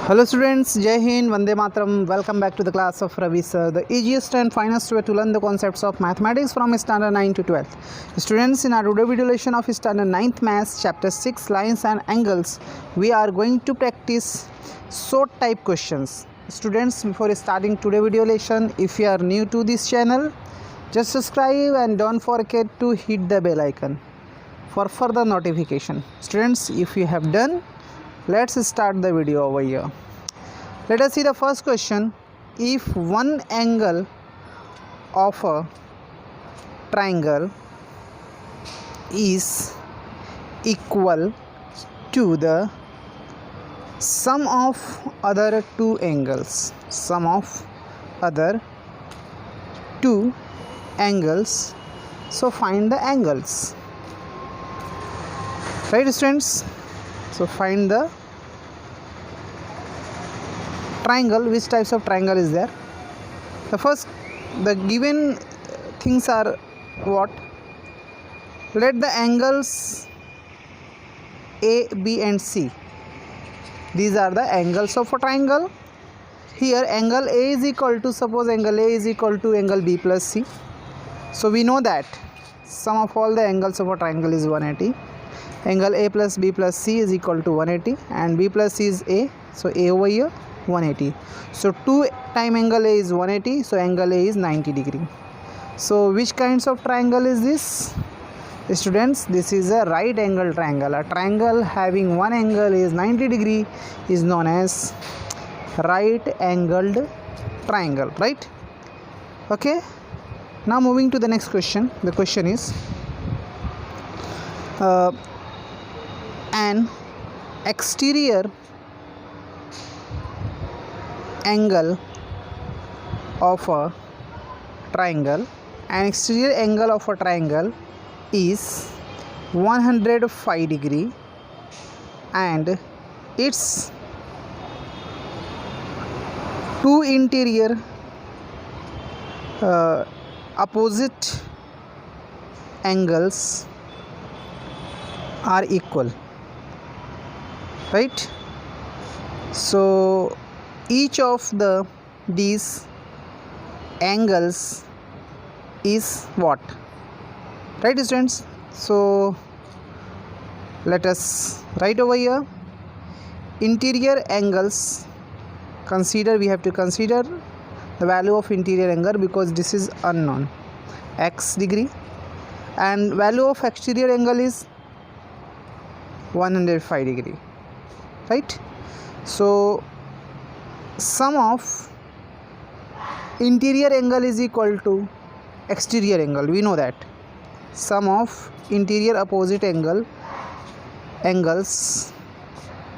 Hello students, Jai Hind, Vande Mataram. Welcome back to the class of Ravi sir, the easiest and finest way to learn the concepts of mathematics from standard 9 to 12. Students, in our today video lesson of standard 9th maths chapter 6 lines and angles, we are going to practice sort type questions. Students, before starting today video lesson, if you are new to this channel, just subscribe and don't forget to hit the bell icon for further notification. Students, if you have done, let's start the video over here. Let us see the first question. If one angle of a triangle is equal to the sum of other two angles, so find the angles. Right, students? So find the triangle. Which types of triangle is there? The given things are what? Let the angles A, B and C. These are the angles of a triangle. Here angle A is equal to, suppose angle A is equal to angle B plus C. So we know that sum of all the angles of a triangle is 180. Angle A plus B plus C is equal to 180 and B plus C is A, so A over here 180. So 2 time angle A is 180, so angle A is 90 degree. So which kinds of triangle is this? Students, this is a right angle triangle. A triangle having one angle is 90 degree is known as right angled triangle, right? Okay, now moving to the next question. The question is an exterior angle of a triangle. An exterior angle of a triangle is 105 degree and its two interior opposite angles are equal, right? So each of these angles is what? Right, students? So let us write over here interior angles. We have to consider the value of interior angle because this is unknown, x degree, and value of exterior angle is 105 degree, right? So sum of interior angle is equal to exterior angle. We know that sum of interior opposite angles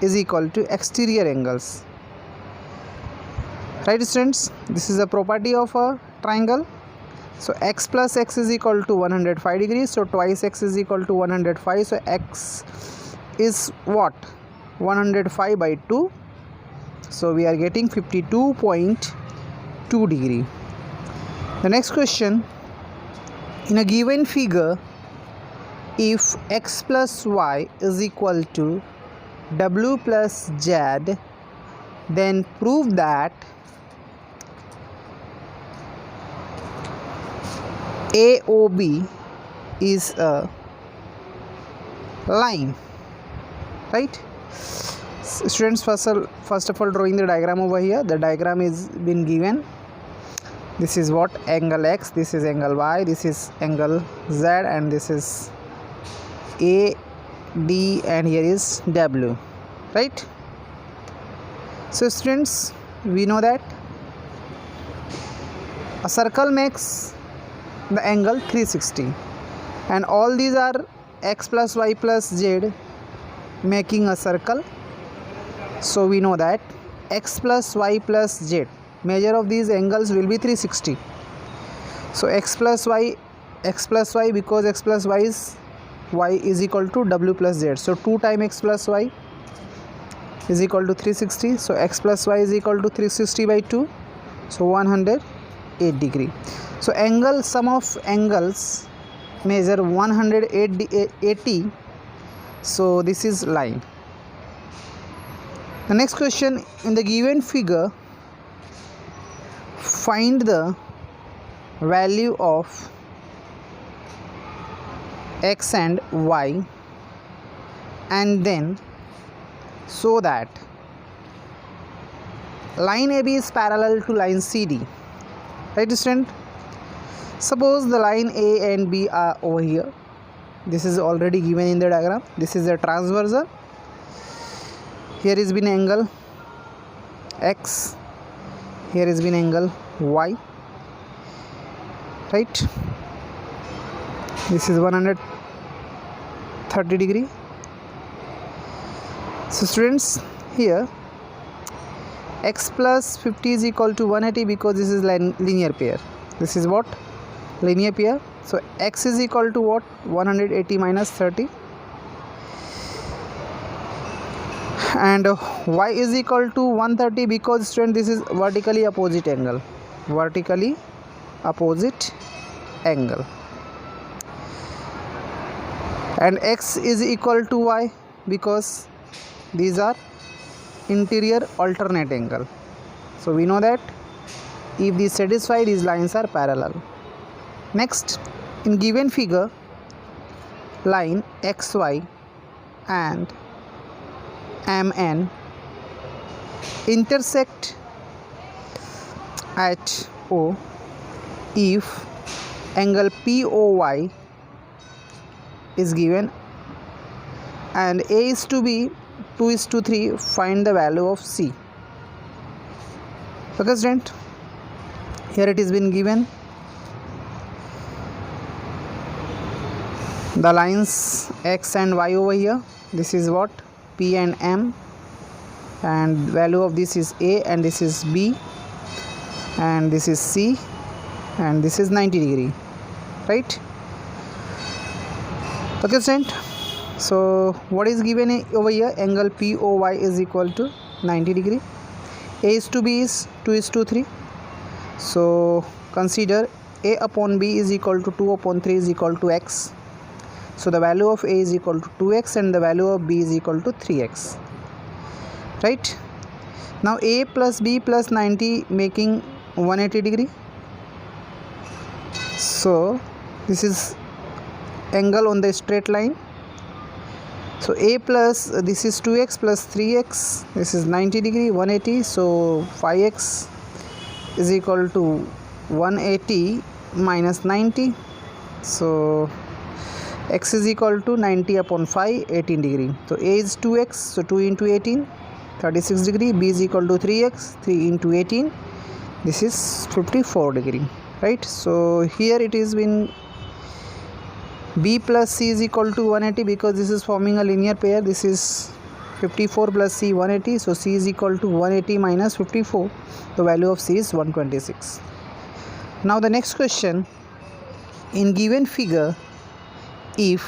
is equal to exterior angles, right, students? This is a property of a triangle. So x plus x is equal to 105 degrees, so twice x is equal to 105, so x is what? 105 by 2, so we are getting 52.2 degree. The next question, in a given figure, if x plus y is equal to w plus z, then prove that AOB is a line, right? Students, first of all drawing the diagram over here. The diagram is been given. This is what? Angle x, this is angle y, this is angle z, and this is A, D, and here is W, right? So students, we know that a circle makes the angle 360 and all these are x plus y plus z making a circle. So we know that x plus y plus z, measure of these angles will be 360. So x plus y because x plus y is equal to w plus z, so 2 times x plus y is equal to 360. So x plus y is equal to 360 by 2, so 108 degree. So angle, sum of angles measure 180. So this is line. The next question, in the given figure, find the value of x and y, and then so that line AB is parallel to line CD. Right, student? Suppose the line A and B are over here. This is already given in the diagram. This is a transversal. Here is been angle X. Here is been angle Y. Right? This is 130 degree. So students, here x plus 50 is equal to 180 because this is linear pair. This is what? Linear pair. So x is equal to what? 180 minus 30, and y is equal to 130 because student this is vertically opposite angle. Vertically opposite angle. And x is equal to y because these are interior alternate angle. So we know that if these satisfy, these lines are parallel. Next, in given figure, line xy and mn intersect at O if angle POY is given and A is to B 2:3. Find the value of C. Okay, student, here it has been given the lines x and y over here. This is what? P and M, and value of this is A, and this is B, and this is C, and this is 90 degree. Right? Okay, student. So what is given over here? Angle POY is equal to 90 degree. A is to B is 2:3. So consider A upon B is equal to 2/3 is equal to x. So the value of A is equal to 2x and the value of B is equal to 3x. Right? Now A plus B plus 90 making 180 degree. So this is angle on the straight line. So A plus this is 2x plus 3x, this is 90 degree, 180. So 5x is equal to 180 minus 90. So x is equal to 90 upon 5, 18 degree. So A is 2x, so 2 into 18, 36 degree. B is equal to 3x, 3 into 18, this is 54 degree. Right? So here it is been B plus C is equal to 180 because this is forming a linear pair. This is 54 plus C 180. So C is equal to 180 minus 54. The value of C is 126. Now the next question, in given figure, if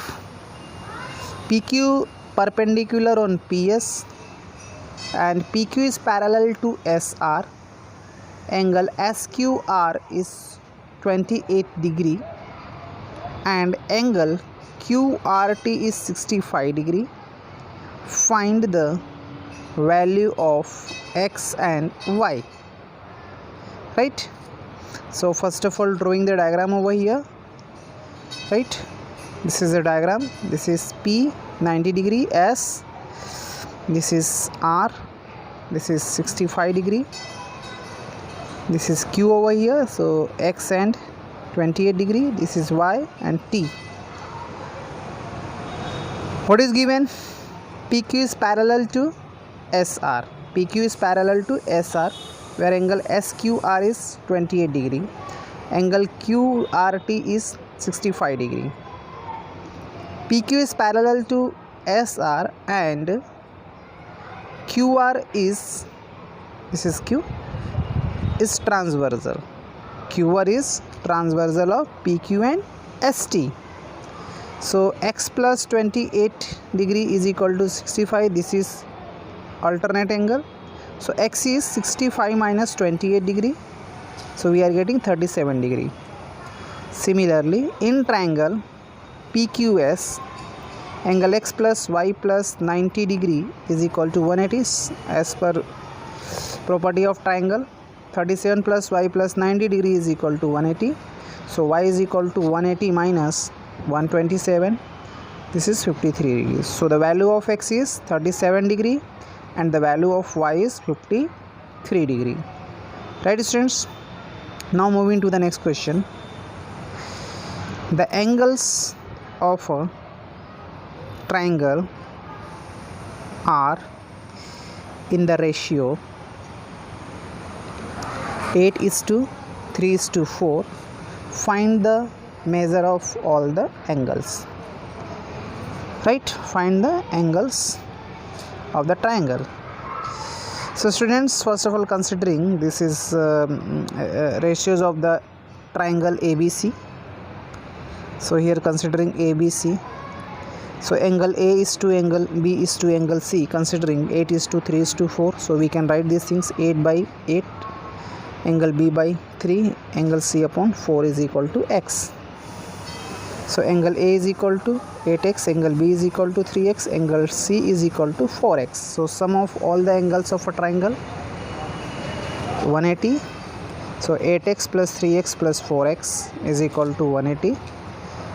PQ perpendicular on PS and PQ is parallel to SR, angle SQR is 28 degree and angle QRT is 65 degree. Find the value of x and y. Right? So first of all, drawing the diagram over here. Right? This is the diagram. This is P 90 degree, S, this is R, this is 65 degree, this is Q over here. So x and 28 degree, this is y and t. What is given? PQ is parallel to SR. PQ is parallel to SR, where angle SQR is 28 degree. Angle QRT is 65 degree. PQ is parallel to SR and QR is, this is Q, is transversal. QR is transversal of PQ and ST. So x plus 28 degree is equal to 65. This is alternate angle. So x is 65 minus 28 degree. So we are getting 37 degree. Similarly, in triangle PQS, Angle x plus y plus 90 degree is equal to 180 as per property of triangle. 37 plus y plus 90 degree is equal to 180. So y is equal to 180 minus 127. This is 53 degrees. So the value of x is 37 degree and the value of y is 53 degree. Right, students? Now moving to the next question. The angles of a triangle are in the ratio 8:3:4. Find the measure of all the angles. Right, find the angles of the triangle. So students, first of all, considering this is ratios of the triangle ABC. So here considering ABC, so angle A is to angle B is to angle C, considering 8:3:4. So we can write these things: 8/8, angle B by 3, angle C upon 4 is equal to x. So angle A is equal to 8x, angle B is equal to 3x, angle C is equal to 4x. So sum of all the angles of a triangle 180. So 8x plus 3x plus 4x is equal to 180.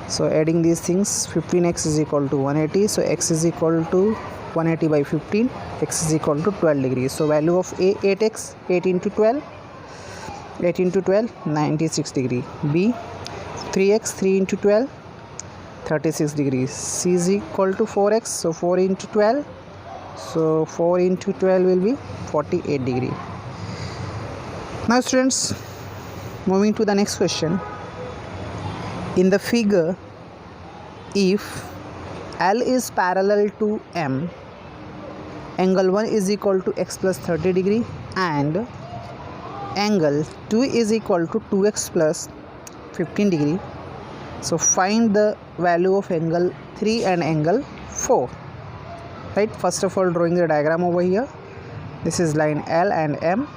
So adding these things, 15x is equal to 180. So x is equal to 180 by 15, x is equal to 12 degrees. So value of A, 8x, 8 into 12, 96 degree. B, 3x, 3 into 12, 36 degrees. C is equal to 4x, so 4 into 12, so 4 into 12 will be 48 degree. Now students, moving to the next question. In the figure, if L is parallel to M, angle 1 is equal to x plus 30 degree and angle 2 is equal to 2x plus 15 degree. So find the value of angle 3 and angle 4. Right, first of all, drawing the diagram over here. This is line L and M.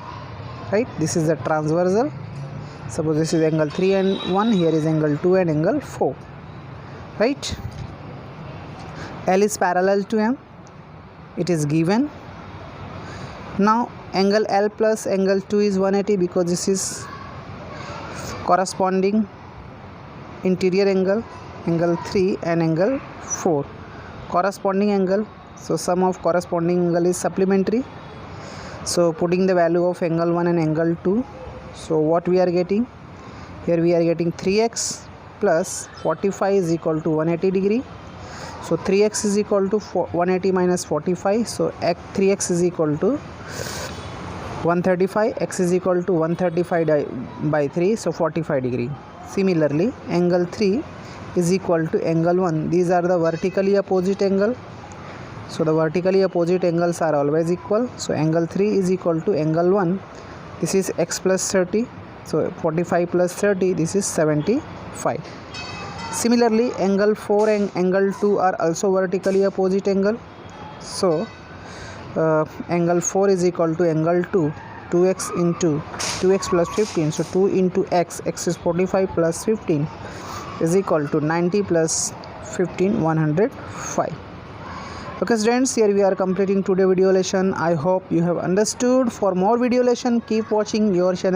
Right, this is the transversal. Suppose this is angle 3 and 1, here is angle 2 and angle 4. Right, L is parallel to M, it is given. Now angle L plus angle 2 is 180 because this is corresponding interior angle, angle 3 and angle 4 corresponding angle. So sum of corresponding angle is supplementary. So putting the value of angle 1 and angle 2, so what we are getting here, we are getting 3x plus 45 is equal to 180 degree. So 3x is equal to 180 minus 45, so 3x is equal to 135, x is equal to 135 by 3, so 45 degree. Similarly, angle 3 is equal to angle 1. These are the vertically opposite angle. So the vertically opposite angles are always equal. So angle 3 is equal to angle 1. This is x plus 30. So 45 plus 30, this is 75. Similarly, angle 4 and angle 2 are also vertically opposite angle. So angle 4 is equal to angle 2, 2x into 2x plus 15. So 2 into x is 45 plus 15 is equal to 90 plus 15, 105. Okay students, here we are completing today video lesson. I hope you have understood. For more video lesson, keep watching your channel.